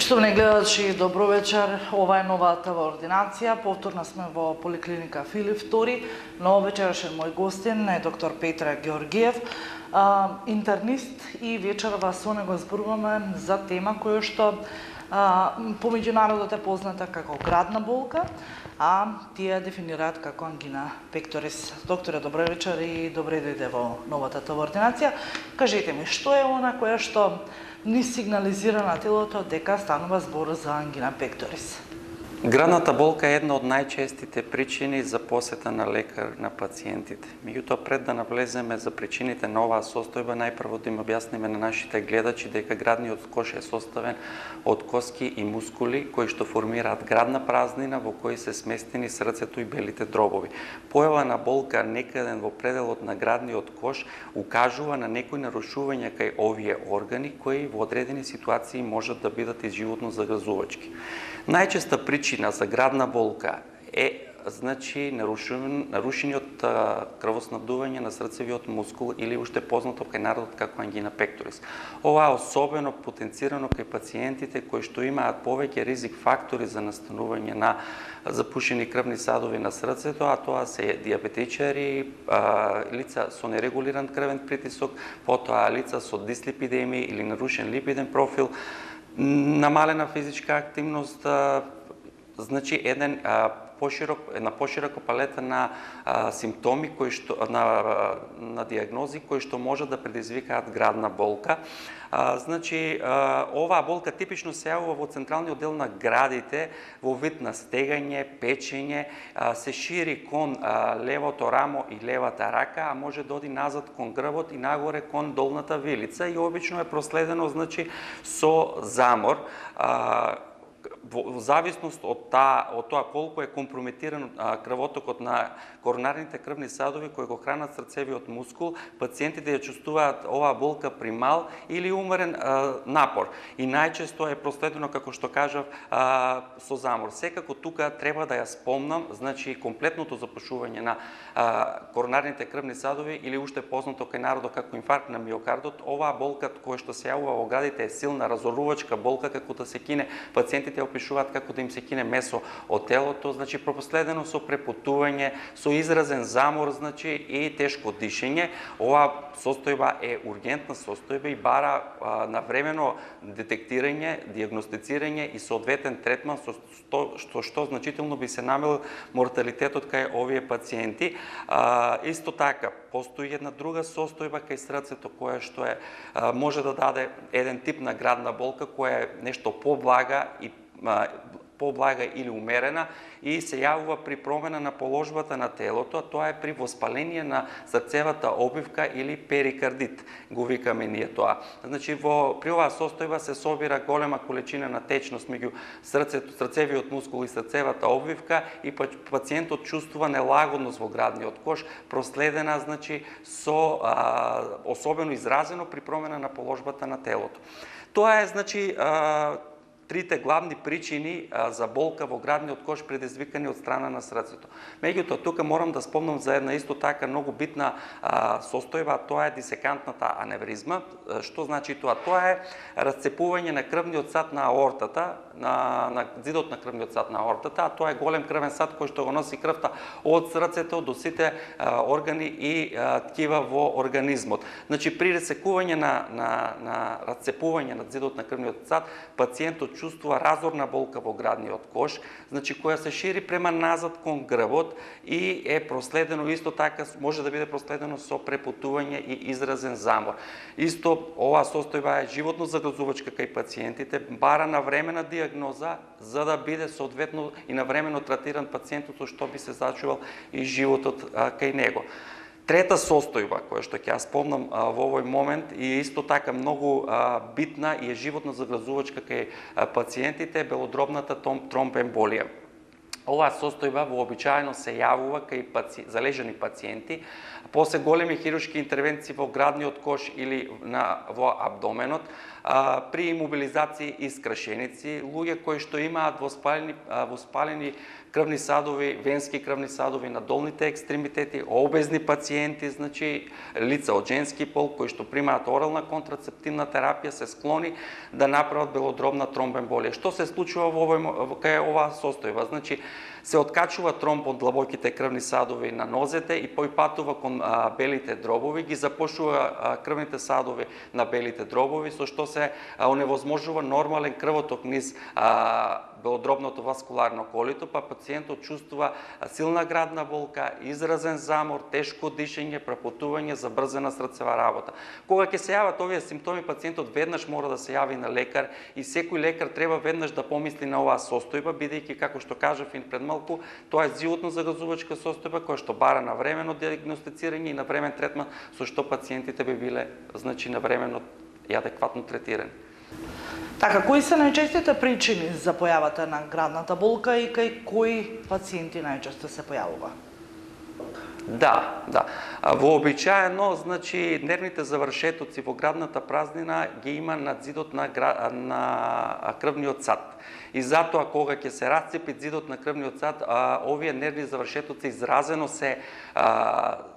Почитувани гледачи, добро вечер. Ова е новата ординација. Повторно сме во поликлиника Филип II, но вечерашен мој гостин е доктор Петра Георгиев, интернист, и вечерва со него зборуваме за тема која што по меѓународот е позната како градна болка, а тие дефинираат како ангина пекторис. Докторе, добро вечер и добре дојде во новата ординација. Кажете ми, што е она која што ни сигнализира на телото дека станува збор за ангина пекторис? Градната болка е една од најчестите причини за посета на лекар на пациентите. Меѓутоа, пред да навлеземе за причините на оваа состојба, најпрво да им објасниме на нашите гледачи дека градниот кош е составен од коски и мускули кои што формираат градна празнина во кои се сместени срцето и белите дробови. Појава на болка некаден во пределот на градниот кош укажува на некои нарушувања кај овие органи кои во одредени ситуации можат да бидат и животно загрозувачки. Најчеста причина за градна болка е нарушениот крвоснабдување на срцевиот мускул или уште познато кај народот како ангина пекторис. Ова е особено потенцирано кај пациентите кои што имаат повеќе ризик фактори за настанување на запушени крвни садови на срцето, а тоа се диабетичари, лица со нерегулиран крвен притисок, потоа лица со дислипидемија или нарушен липиден профил, намалена физичка активност, една поширока палета на симптоми кои што на диагнози кои што може да предизвикаат градна болка. Оваа болка типично се јавува во централниот дел на градите во вид на стегање, печење, се шири кон левото рамо и левата рака, а може да оди назад кон грбот и нагоре кон долната вилица и обично е проследено со замор. Во зависност од тоа колку е компрометиран крвотокот на коронарните крвни садови кои го хранат срцевиот мускул, пациентите ја чувствуваат оваа болка при мал или умерен напор. И најчесто е проследено, како што кажав, со замор. Секако тука треба да ја спомнам, комплетното запушување на коронарните крвни садови или уште познато кај народот како инфаркт на миокардот. Оваа болка која што се јавува во градите е силна разорувачка болка, како да се кине пациентите опишуваат како да им се кине месо од телото, пропоследено со препотување, со изразен замор, и тешко дишење. Оваа состојба е ургентна состојба и бара навремено детектирање, диагностицирање и соодветен третман, што значително би се намалил морталитетот кај овие пациенти. Исто така, постои една друга состојба кај срцето која што може да даде еден тип на градна болка која е нешто поблага или умерена и се јавува при промена на положбата на телото, а тоа е при воспаление на срцевата обвивка или перикардит, го викаме ние тоа. При оваа состојба се собира голема количина на течност меѓу срцевиот мускул и срцевата обвивка и пациентот чувствува нелагодност во градниот кош, проследена со особено изразено при промена на положбата на телото. Тоа е трите главни причини за болка во градниот кош предизвикани од страна на срцето. Меѓутоа, тука морам да спомнам за една исто така многу битна состојба, тоа е дисекантната аневризма. Што значи тоа? Тоа е расцепување на крвниот сад на аортата, на зидот на крвниот сад на аортата, а тоа е голем крвен сад кој што го носи крвта од срцето до сите органи и ткива во организмот. При ресекување на расцепување на зидот на крвниот сад, пациентот чувствува разорна болка во градниот кош, која се шири према назад кон грбот и е проследено исто така, може да биде проследено со препотување и изразен замор. Исто оваа состојба е животно загрозувачка кај пациентите, бара навремена диагноза за да биде соодветно и навремено третиран пациентот, со што би се зачувал и животот кај него. Трета состојба, која што ќе ја спомнам во овој момент и исто така многу битна и е животно загрозувачка кај пациентите, е белодробната тромбемболија. Оваа состојба вообичаено се јавува кај залежани пациенти после големи хируршки интервенции во градниот кош или во абдоменот, при имобилизации и скрашеници, луѓе кои што имаат воспалени крвни садови, венски крвни садови на долните екстремитети, обезни пациенти, значи лица од женски пол кои што примаат орална контрацептивна терапија се склони да направат белодробна тромбоемболија. Што се случува кај оваа состојба? Значи се откачува тромб од длабоките крвни садови на нозете и појпатува кон белите дробови, ги запушува крвните садови на белите дробови, со што се оневозможува нормален крвоток низ белодробното васкуларно колито, па пациентот чувствува силна градна болка, изразен замор, тешко дишење, препотување, забрзена срцева работа. Кога ќе се јават овие симптоми, пациентот веднаш мора да се јави на лекар и секој лекар треба веднаш да помисли на оваа состојба, бидејќи, како што кажав и пред малку, тоа е животно загазувачка состојба која што бара навремено диагностицирање и навремен третман, со што пациентите би биле, значи, навремено и адекватно третирани. Така, кои се најчестите причини за појавата на градната болка и кај кои пациенти најчесто се појавува? Да. Вообичаено, значи, нервните завршетоци во градната празнина ги има на зидот на крвниот сад. И затоа, кога ќе се расцепи зидот на крвниот сад, овие нервни завршетоци изразено се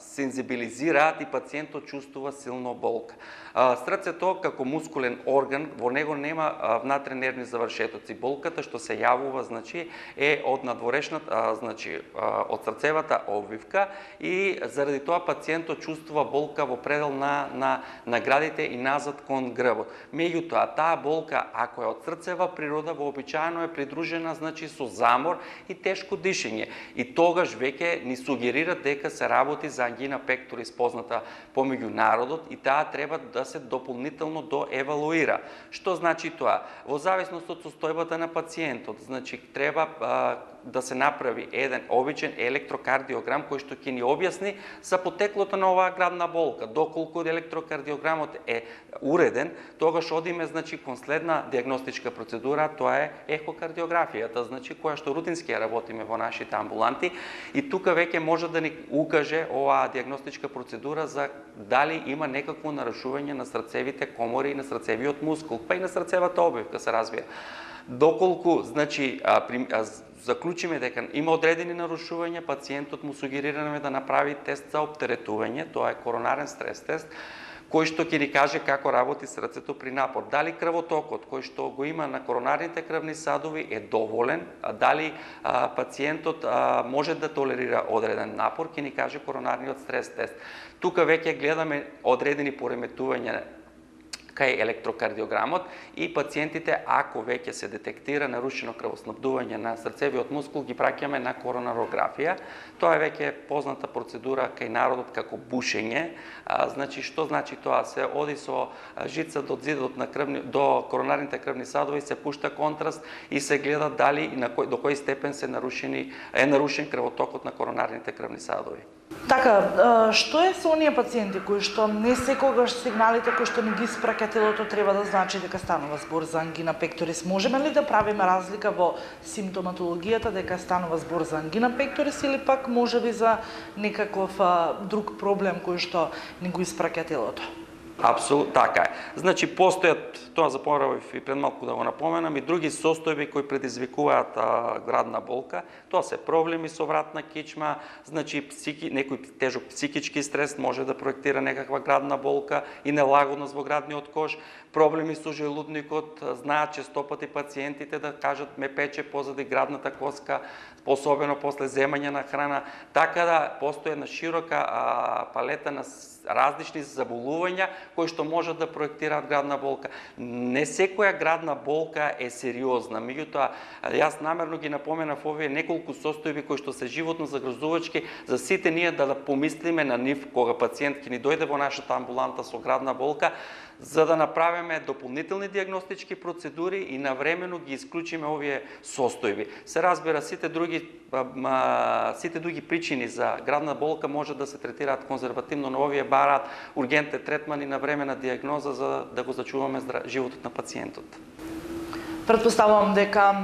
сензибилизираат и пациентот чувствува силно болка. Срцето, како мускулен орган, во него нема внатре нервни завршетоци. Болката што се јавува, значи, е од надворешната, значи, од срцевата обвивка и заради тоа пациентот чувствува болка во предел на градите и назад кон грбот. Меѓутоа, таа болка, ако е од срцева природа, вообичаено е придружена, значи, со замор и тешко дишење. И тогаш веќе ни сугерира дека се работи за ангина пекторис, позната помеѓу народот, и таа треба да се дополнително доевалуира. Што значи тоа? Во зависност од состојбата на пациентот, значи, треба да се направи еден обичен електрокардиограм кој што ќе ни објасни за потеклото на оваа градна болка. Доколку електрокардиограмот е уреден, тогаш одиме, значи, кон следна диагностичка процедура, тоа е ехокардиографијата, значи, која што рутински ја работиме во нашите амбуланти, и тука веќе може да ни укаже оваа диагностичка процедура за дали има некакво нарушување на срцевите комори и на срцевиот мускул, па и на срцевата обвивка, се разбира. Доколку, значи, заклучиме дека има одредени нарушувања, пациентот му сугерираме да направи тест за оптеретување, тоа е коронарен стрес тест, кој што ќе ни каже како работи срцето при напор. Дали крвотокот кој што го има на коронарните крвни садови е доволен, дали пациентот може да толерира одреден напор, ќе ни каже коронарниот стрес тест. Тука веќе гледаме одредени пореметувања кај електрокардиограмот и пациентите, ако веќе се детектира нарушено крвоснабдување на срцевиот мускул, ги праќаме на коронарографија. Тоа е веќе позната процедура кај народот како бушење. Значи, што значи тоа? Се оди со жица до зидот на до коронарните крвни садови, се пушта контраст и се гледа дали и до кој степен е нарушен крвотокот на коронарните крвни садови. Така, што е со оние пациенти кои што не секогаш сигналите кои што не ги испраќа телото треба да значи дека станува збор за ангина пекторис? Можеме ли да правиме разлика во симптоматологијата дека станува збор за ангина пекторис или пак можеби за некаков друг проблем кој што не го испраќа телото? Апсолутно така е. Значи, постојат, тоа запоравив и пред малку да го напоменам, и други состојби кои предизвикуваат градна болка. Тоа се проблеми со вратна кичма, значи некој тежок психички стрес може да проектира некаква градна болка и нелагодност во градниот кош, проблеми со желудникот, знаат честопати пациентите да кажат ме пече позади градната коска, особено после земање на храна, така да постои една широка палета на различни заболувања кои што можат да проектираат градна болка. Не секоја градна болка е сериозна, меѓутоа јас намерно ги напоменав овие неколку состојби кои што се животно загрозувачки за сите ние да помислиме на нив кога пациент ќе ни дојде во нашата амбуланта со градна болка, за да направиме дополнителни диагностички процедури и навремено ги исклучиме овие состојби. Се разбира, сите други причини за градна болка може да се третираат конзервативно, но овие бараат ургентен третман и навремена диагноза за да го зачуваме животот на пациентот. Претпоставувам дека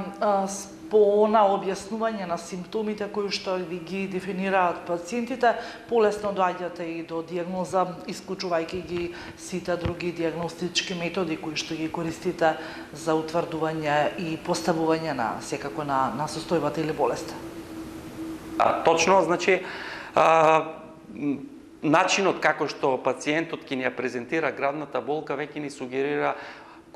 по она објаснување на симптомите кои што ги дефинираат пациентите, полесно доаѓате и до дијагноза, исклучувајќи ги сите други дијагностички методи кои што ги користите за утврдување и поставување на секако на состојбата или болест. Точно, значи начинот како што пациентот ќе ни ја презентира градната болка веќе ни сугерира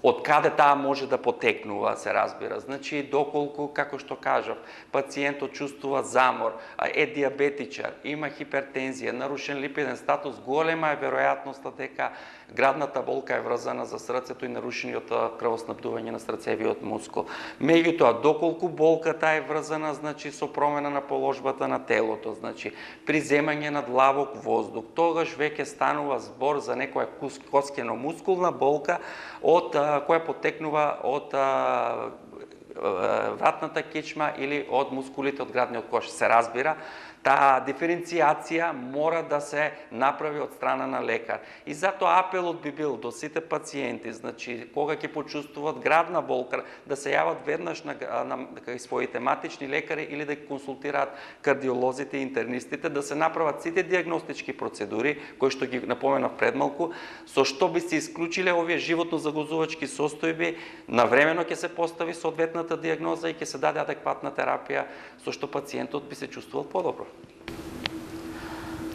од каде таа може да потекнува, се разбира. Значи, доколку, како што кажав, пациентот чувствува замор, е диабетичар, има хипертензија, нарушен липиден статус, голема е веројатноста дека градната болка е врзана за срцето и нарушениот крвоснабдување на срцевиот мускул. Меѓутоа, доколку болката е врзана, значи, со промена на положбата на телото, значи, при земање на длабок воздух, тогаш веќе станува збор за некоја коскено-мускулна болка која потекнува од вратната кичма или од мускулите од градниот кош. Се разбира, таа диференцијација мора да се направи од страна на лекар. И затоа апелот би бил до сите пациенти, значи, кога ќе почувствуваат градна болка, да се јават веднаш на своите матични лекари или да консултираат кардиолозите и интернистите, да се направат сите дијагностички процедури, кои што ги напоменав предмалку, со што би се исклучиле овие животно загозувачки состојби, навремено ќе се постави соодветната дијагноза и ќе се даде адекватна терапија, со што пациентот би се чувствувал подобро.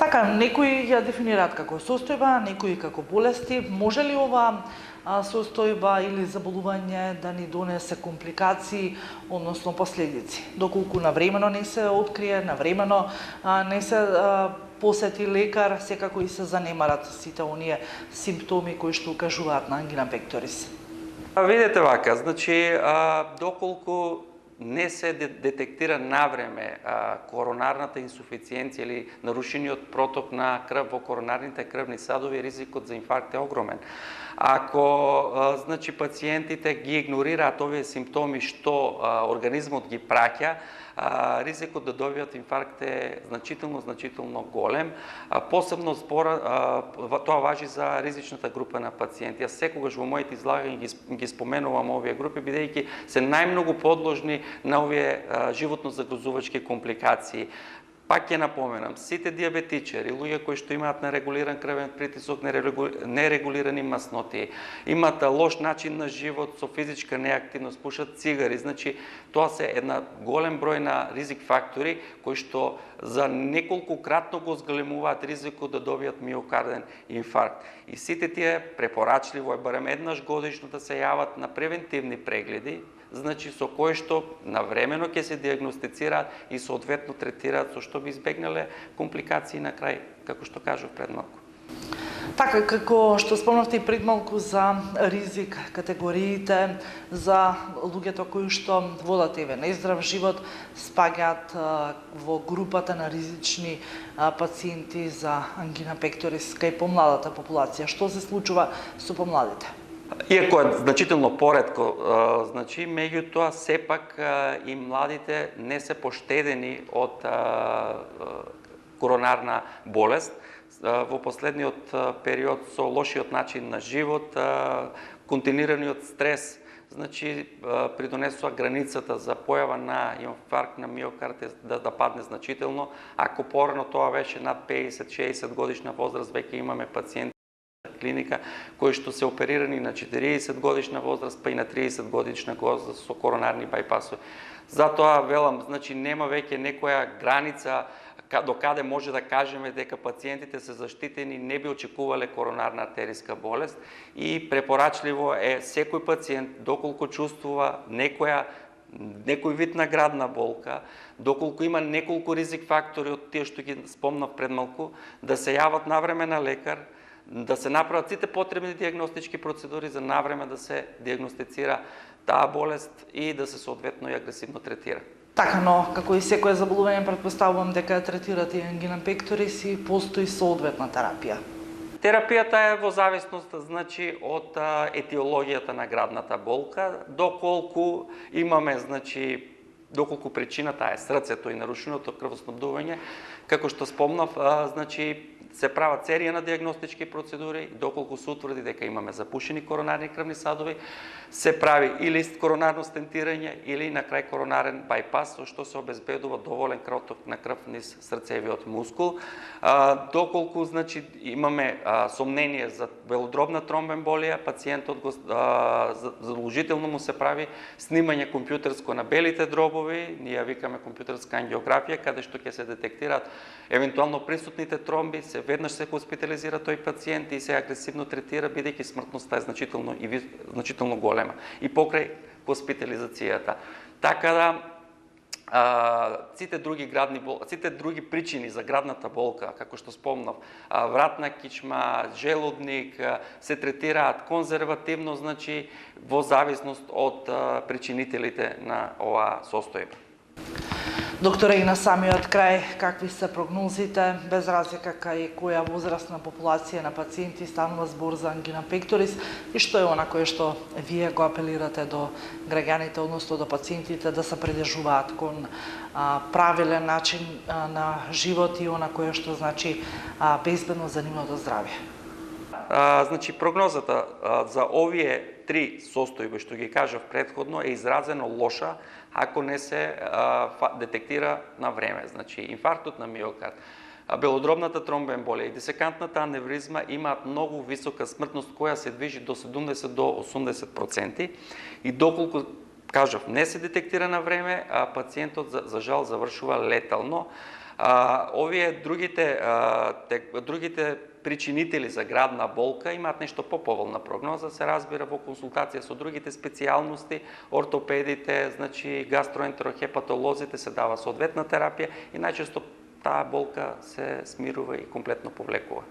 Така, некои ја дефинираат како состојба, некои како болести. Може ли ова состојба или заболување да ни донесе компликации, односно последици? Доколку навремено не се открие, навремено не се посети лекар, секако и се занемарат сите оние симптоми кои што укажуваат на ангина пекторис. Видете вака, значи, доколку не се детектира навреме коронарната инсуфициенција или нарушениот проток на крв во коронарните крвни садови, ризикот за инфаркт е огромен. Ако значи пациентите ги игнорираат овие симптоми што организмот ги праќа, ризикот да добијат инфаркт е значително голем. Посебно тоа важи за ризичната група на пациенти. Јас секогаш во моите излагања ги споменувам овие групи, бидејќи се најмногу подложни на овие животно загрозувачки компликации. Пак ќе напоменам, сите диабетичари, луѓе кои што имаат нерегулиран крвен притисок, нерегулирани масноти, имаат лош начин на живот со физичка неактивност, пушат цигари, значи тоа се една голем број на ризик фактори кои што за неколку кратно го зголемуваат ризикот да добијат миокарден инфаркт. И сите тие препорачливо е барем еднаш годишно да се јават на превентивни прегледи, значи со кои што навремено ќе се дијагностицираат и соодветно третираат, со што би избегнале компликации на крај, како што кажав пред малку. Така, како што спомнавте и пред малку за ризик категориите, за луѓето кои што водат нездрав живот, спаѓаат во групата на ризични пациенти за ангина пекторис кај помладата популација. Што се случува со помладите? Иако е значително поретко, значи, меѓутоа сепак и младите не се поштедени од коронарна болест. Во последниот период со лошиот начин на живот, континуираниот стрес, значи придонесува границата за појава на инфаркт на миокард да падне значително. Ако порано тоа беше над 50-60 годишна возраст, веќе имаме пациенти клиника кои што се оперирани на 40 годишна возраст, па и на 30 годишна возраст со коронарни бајпасови. Затоа велам, значи нема веќе некоја граница до каде може да кажеме дека пациентите се заштитени, не би очекувале коронарна артериска болест и препорачливо е секој пациент доколку чувствува некој вид на градна болка, доколку има неколку ризик фактори од тие што ги спомнав пред малку, да се јават навреме на лекар, да се направат сите потребни дијагностички процедури за навреме да се дијагностицира таа болест и да се соодветно и агресивно третира. Така, но како и секое заболување, претпоставувам дека третирате и ангина пекторис и постои соодветна терапија. Терапијата е во зависност, значи, од етиологијата на градната болка, доколку имаме, значи, доколку причината е срцето и нарушеното крвоснабдување, како што спомнав, значи се прават серија на диагностички процедури, доколку се утврди дека имаме запушени коронарни крвни садови, се прави или коронарно стентирање или на крај коронарен байпас, со што се обезбедува доволен крвоток на крв низ срцевиот мускул. Доколку значи имаме сомнение за белодробна тромбоемболија, пациентот задолжително му се прави снимање компјутерско на белите дробови, ние ја викаме компјутерска ангиографија, каде што ќе се детектираат евентуално присутните тромби, се веднаш се хоспитализира тој пациент и се агресивно третира, бидејќи смртноста е значително голема и покрај хоспитализацијата. Така да сите други причини за градната болка, како што спомнав, вратна кичма, желудник, се третираат конзервативно, значи во зависност од причинителите на оваа состојба. Докторе, и на самиот крај, какви се прогнозите, без разлика кај која возрастна популација на пациенти станува збор за ангина пекторис и што е она кое што вие го апелирате до граѓаните, односно до пациентите, да се придержуваат кон правилен начин на живот и она кое што значи безбедно за нивното здравје? Значи, прогнозата за овие три состојби, што ги кажав предходно, е изразено лоша ако не се детектира на време. Значи, инфарктот на миокард, белодробната тромбоемболија и дисекантната аневризма имаат многу висока смртност, која се движи до 70 до 80%. И доколку, кажав, не се детектира на време, пациентот за жал завршува летално. Овие другите причинители за градна болка имаат нешто поповолна прогноза, се разбира во консултација со другите специјалности, ортопедите, значи гастроентерохепатолозите, се дава соодветна терапија и најчесто таа болка се смирува и комплетно повлекува.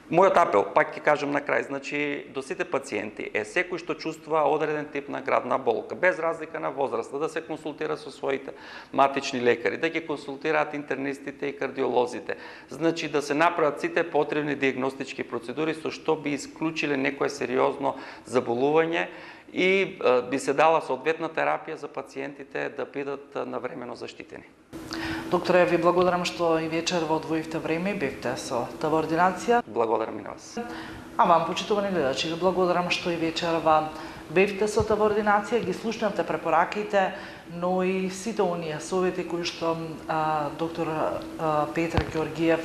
Мојот апел, пак ќе кажам на крај, значи до сите пациенти е секој што чувствува одреден тип на градна болка, без разлика на возраста, да се консултира со своите матични лекари, да ќе консултираат интернистите и кардиолозите, значи да се направат сите потребни диагностички процедури со што би исклучиле некое сериозно заболување и би се дала соодветна терапија за пациентите да бидат навремено заштитени. Докторе, ви благодарам што и вечер во одвоивте време и бевте со ТВ ординација. Благодарам и на вас. А вам, почитувани гледачи, ви благодарам што и вечерва бевте со ТВ ординација, ги слушнавте препораките, но и сите оние совети кои што доктор Петар Ѓорѓиев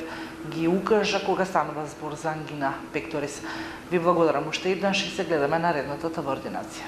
ги укажа кога станува збор за ангина пекторис. Ви благодарам уште еднаш и се гледаме наредната ТВ ординација.